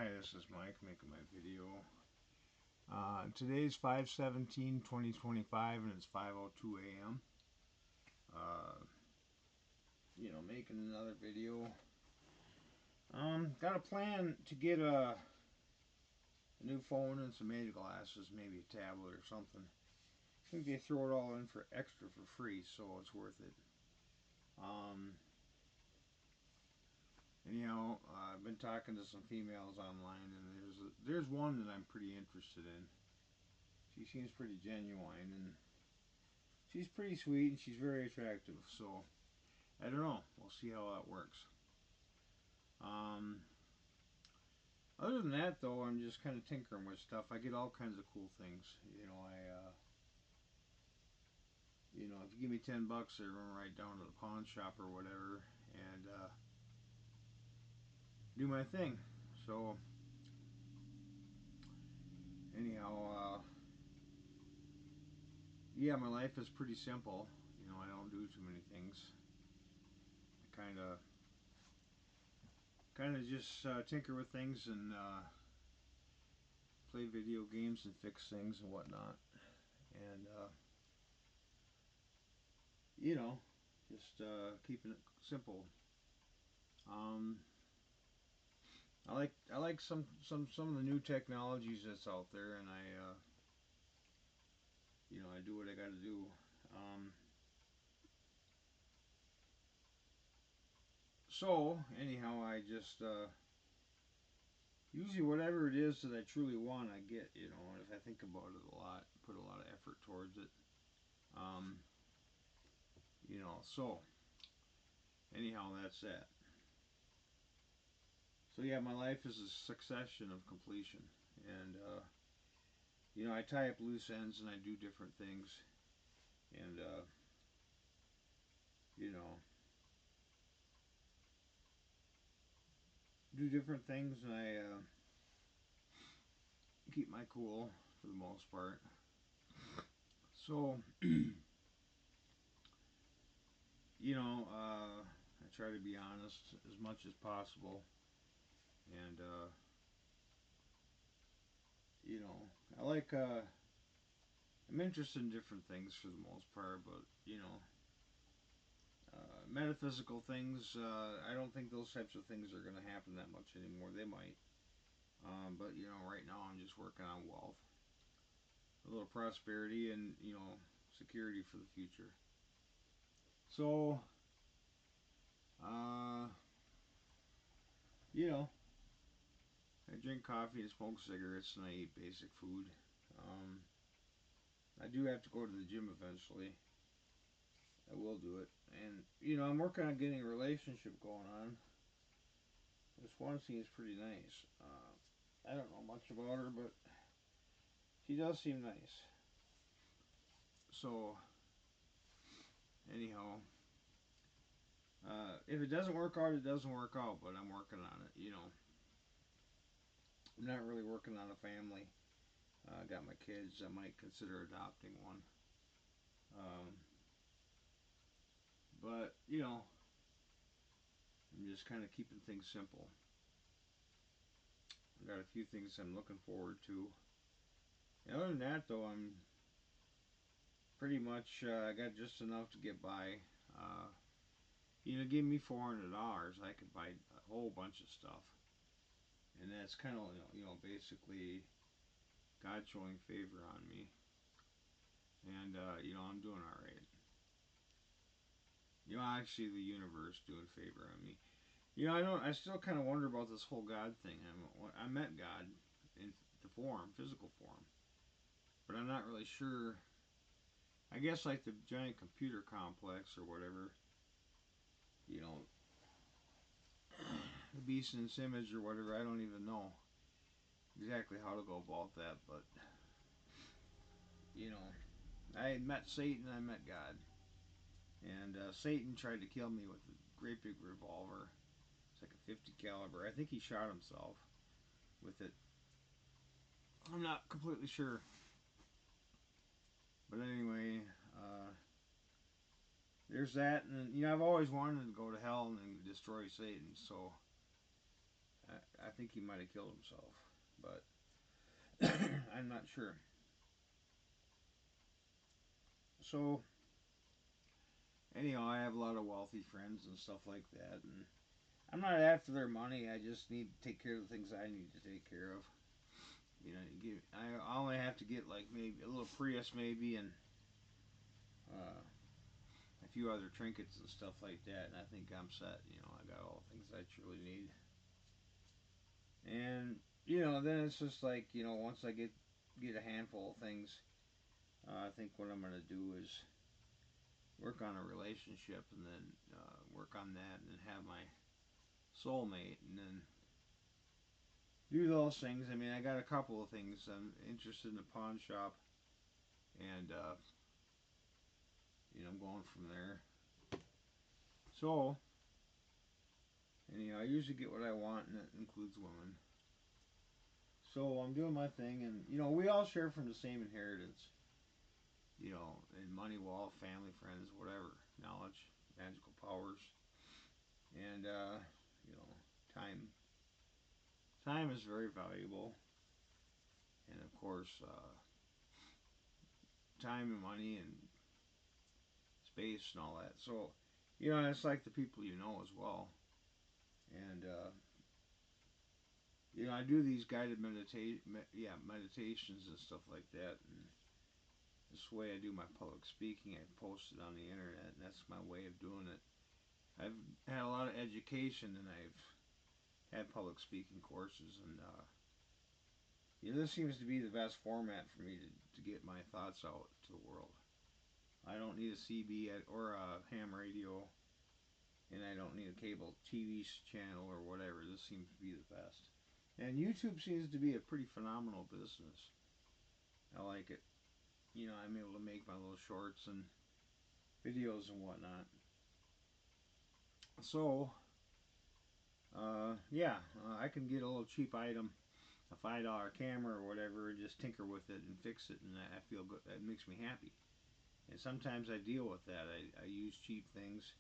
Hi, this is Mike making my video. Today's 5/17/2025 and it's 5:02 a.m. Making another video. Got a plan to get a new phone and some Meta glasses, maybe a tablet or something. I think they throw it all in for extra for free, so it's worth it. I've been talking to some females online, and there's one that I'm pretty interested in. She seems pretty genuine, and she's pretty sweet, and she's very attractive. So I don't know. We'll see how that works. Um, Other than that, though, I'm just kind of tinkering with stuff. I get all kinds of cool things. If you give me $10, I run right down to the pawn shop or whatever and do my thing. So anyhow, yeah, my life is pretty simple. I don't do too many things. I kind of just tinker with things and play video games and fix things and whatnot. And you know, just keeping it simple. Um, I like some of the new technologies that's out there, and I do what I got to do. Um, so anyhow, I just usually whatever it is that I truly want, I get. And if I think about it a lot, put a lot of effort towards it. Um, so anyhow, that's that. So yeah, my life is a succession of completion, and I tie up loose ends and I do different things, and you know, do different things, and I keep my cool for the most part. So I try to be honest as much as possible, and you know, I like I'm interested in different things for the most part, but metaphysical things. I don't think those types of things are going to happen that much anymore. They might, but right now I'm just working on wealth, a little prosperity, and security for the future. So, uh, you know, I drink coffee and smoke cigarettes, and I eat basic food. Um, I do have to go to the gym eventually. I will do it, and I'm working on getting a relationship going on. This one seems pretty nice. I don't know much about her, but she does seem nice. So, anyhow, if it doesn't work out, it doesn't work out, but I'm working on it. I'm not really working on a family. I got my kids. I might consider adopting one. Um, but, I'm just kind of keeping things simple. I got a few things I'm looking forward to. And other than that, though, I'm pretty much, I got just enough to get by. Uh, give me $400, I could buy a whole bunch of stuff. And that's kind of, basically God showing favor on me. And, I'm doing alright. Actually, the universe doing favor on me. I still kind of wonder about this whole God thing. I met God in the form, physical form, but I'm not really sure. I guess like the giant computer complex or whatever, you know, the beast in its image or whatever. I don't even know exactly how to go about that, but you know, I met Satan. I met God, and Satan tried to kill me with a great big revolver. It's like a 50 caliber. I think he shot himself with it. I'm not completely sure. But anyway, there's that, and I've always wanted to go to hell and destroy Satan. So I think he might have killed himself, but I'm not sure. So anyhow, I have a lot of wealthy friends and stuff like that, and I'm not after their money. I just need to take care of the things I need to take care of. I only have to get like maybe a little Prius, maybe, and uh, a few other trinkets and stuff like that, and I think I'm set. I got all the things I truly need, and then it's just like once I get a handful of things, I think what I'm gonna do is work on a relationship, and then work on that, and then have my soulmate, and then do those things. I mean, I got a couple of things. I'm interested in a pawn shop, and I'm going from there. So, anyhow, I usually get what I want, and it includes women. So I'm doing my thing, and we all share from the same inheritance. In money, wealth, family, friends, whatever, knowledge, magical powers, and time. Time is very valuable, and of course, time and money and space and all that. So, it's like the people as well. And I do these guided meditations and stuff like that. And this way, I do my public speaking. I post it on the internet, and that's my way of doing it. I've had a lot of education, and I've had public speaking courses, and this seems to be the best format for me to get my thoughts out to the world. I don't need a CB or a ham radio, and I don't need a cable TV channel or whatever. This seems to be the best. And YouTube seems to be a pretty phenomenal business. I like it. I'm able to make my little shorts and videos and whatnot. So, yeah, I can get a little cheap item, a $5 camera or whatever, and just tinker with it and fix it, and I feel good. That makes me happy. And sometimes I deal with that. I use cheap things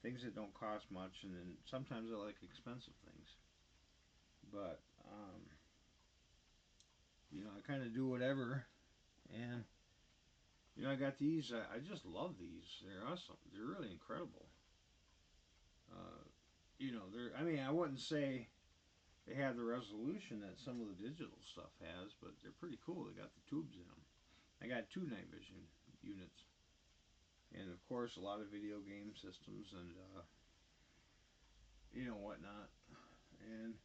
that don't cost much, and then sometimes I like expensive things. But I kind of do whatever, and I got these. I just love these. They're awesome. They're really incredible. Uh, they're. I mean, I wouldn't say they have the resolution that some of the digital stuff has, but they're pretty cool. They got the tubes in them. I got two night vision units, and of course a lot of video game systems and whatnot. And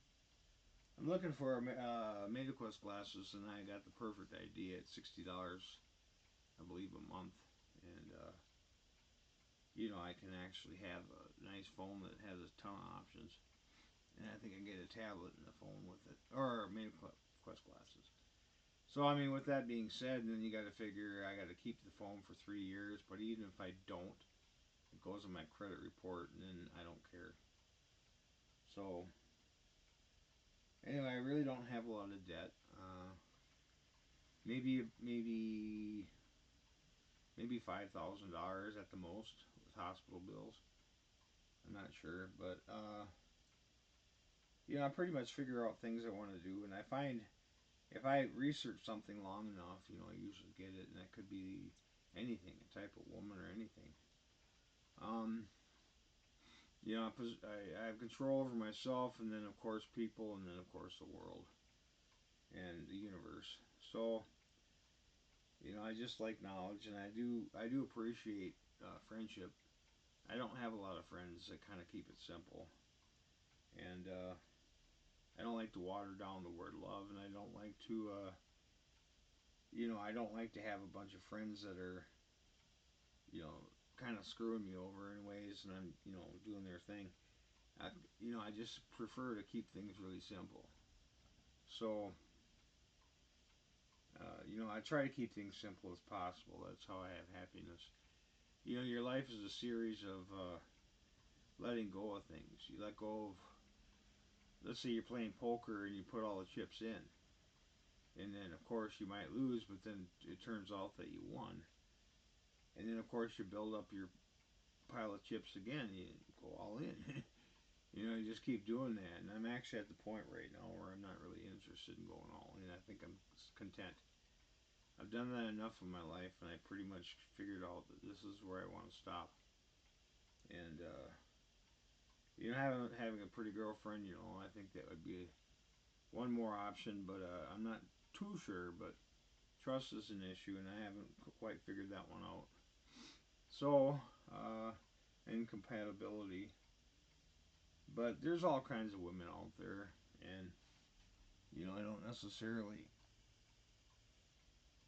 I'm looking for MetaQuest glasses, and I got the perfect idea at $60, I believe, a month, and I can actually have a nice phone that has a ton of options, and I think I can get a tablet and a phone with it, or MetaQuest glasses. So I mean, with that being said, then you got to figure I got to keep the phone for 3 years. But even if I don't, it goes on my credit report, and then I don't care. So anyway, I really don't have a lot of debt. Maybe $5,000 at the most with hospital bills. I'm not sure, but I pretty much figure out things I want to do, and I find if I research something long enough, I usually get it, and that could be anything, a type of woman or anything. Um, I have control over myself, and then of course people, and then of course the world and the universe. So I just like knowledge, and I do appreciate friendship. I don't have a lot of friends that kind of keep it simple, and I don't like to water down the word love, and I don't like to I don't like to have a bunch of friends that are you know kind of screwing me over in ways, and I'm doing their thing. I just prefer to keep things really simple. So I try to keep things simple as possible. That's how I have happiness. Your life is a series of letting go of things. You let go of, let's say you're playing poker and you put all the chips in, and then of course you might lose, but then it turns out that you won, and then of course you build up your pile of chips again. You go all in. You just keep doing that. And I'm actually at the point right now where I'm not really interested in going all in. I think I'm content. I've done that enough in my life, and I pretty much figured out that this is where I want to stop. And having a pretty girlfriend, I think that would be one more option, but I'm not too sure. But trust is an issue, and I haven't quite figured that one out. So, incompatibility. But there's all kinds of women out there, and I don't necessarily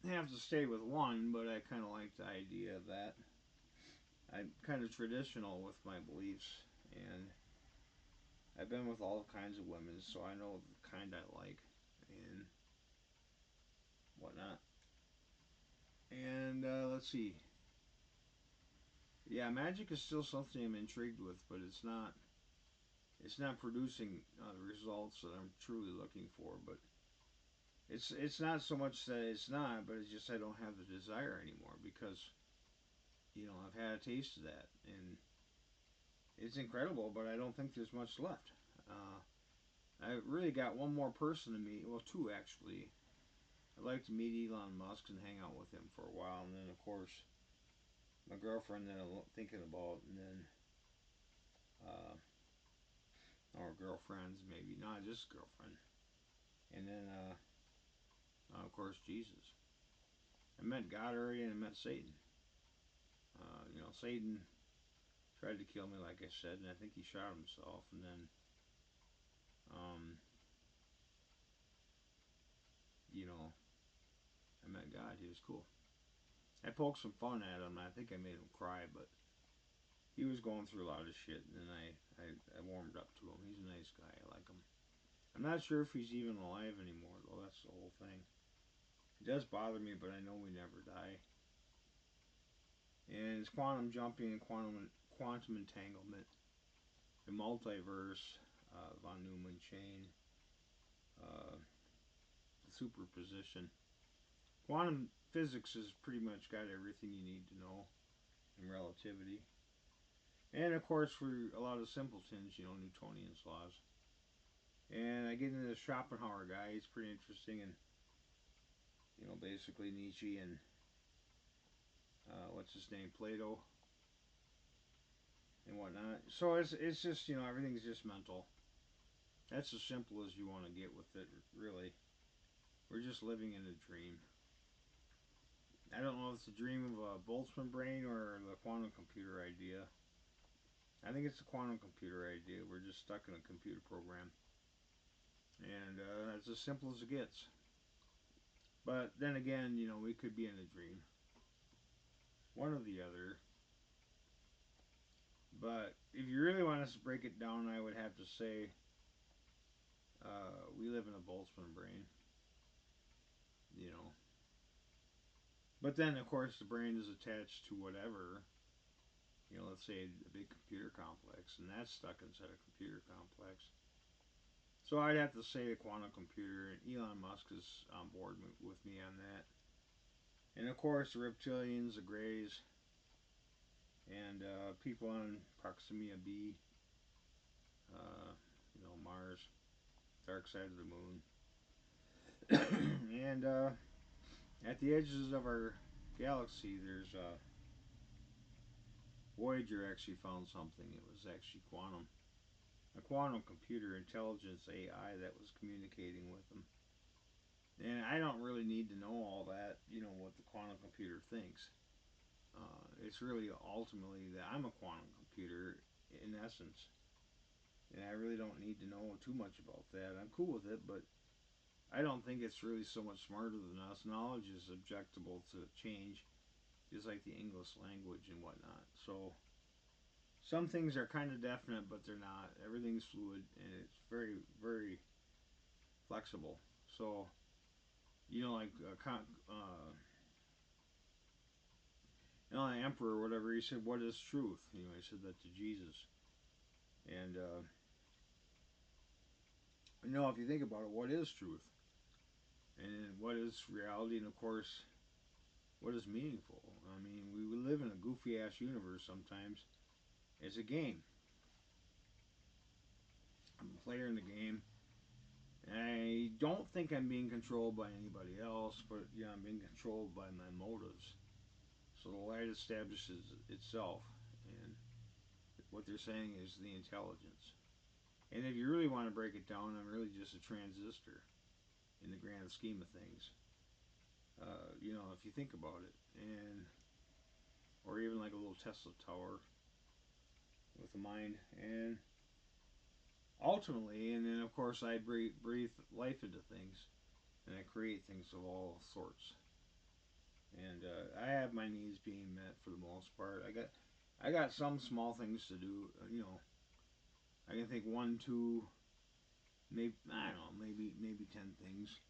have to stay with one, but I kind of like the idea of that. I'm kind of traditional with my beliefs, and I've been with all kinds of women, so I know the kind I like and whatnot. And let's see. Yeah, magic is still something I'm intrigued with, but it's not. It's not producing the results that I'm truly looking for. But it's not so much that it's not, but it's just I don't have the desire anymore because I've had a taste of that, and it's incredible. But I don't think there's much left. I really got one more person to meet. Well, two actually. I'd like to meet Elon Musk and hang out with him for a while, and then of course my girlfriend that I'm thinking about, and then uh, or girlfriends maybe, not just girlfriend, and then of course Jesus. I met God already, and I met Satan. Satan tried to kill me, like I said, and I think he shot himself, and then um, you know I met God. He was cool. I poked some fun at him. I think I made him cry, but he was going through a lot of shit, and then I warmed up to him. He's a nice guy. I like him. I'm not sure if he's even alive anymore, though. That's the whole thing. It does bother me, but I know we never die. And it's quantum jumping and quantum entanglement, the multiverse, von Neumann chain, uh, the superposition. Quantum physics has pretty much got everything you need to know in relativity. And of course, for a lot of simpletons, Newtonian's laws. And I get into the Schopenhauer guy. He's pretty interesting, and basically Nietzsche and what's his name, Plato and whatnot. So it's just everything's just mental. That's as simple as you want to get with it, really. We're just living in a dream. I don't know if it's a dream of a Boltzmann brain or the quantum computer idea. I think it's a quantum computer idea. We're just stuck in a computer program. And it's as simple as it gets. But then again, we could be in a dream. One or the other. But if you really want us to break it down, I would have to say we live in a Boltzmann brain. You know. But then, of course, the brain is attached to whatever. Let's say a big computer complex, and that's stuck inside a computer complex. So I'd have to say the quantum computer, and Elon Musk is on board with me on that. And of course, the reptilians, the Greys, and people on Proxima B, Mars, dark side of the moon. And at the edges of our galaxy, there's Voyager actually found something. It was actually a quantum computer intelligence AI that was communicating with them. And I don't really need to know all that, what the quantum computer thinks. It's really ultimately that I'm a quantum computer in essence. And I really don't need to know too much about that. I'm cool with it, but I don't think it's really so much smarter than us. Knowledge is subjectable to change, just like the English language and whatnot. So some things are kind of definite, but they're not. Everything's fluid, and it's very, very flexible. So, like the emperor or whatever, he said, "What is truth?" He said that to Jesus. And if you think about it, what is truth? And what is reality? And of course, what is meaningful? I mean, we live in a goofy ass universe sometimes. It's a game. player in the game. And I don't think I'm being controlled by anybody else, but yeah, I'm being controlled by my motives. So the light establishes itself, and what they're saying is the intelligence. And if you really want to break it down, I'm really just a transistor in the grand scheme of things. If you think about it, and or even like a little Tesla tower with a mind, and ultimately, and then of course I breathe life into things, and I create things of all sorts. And I have my needs being met for the most part. I got some small things to do. I can think one, two, maybe I don't know, maybe 10 things.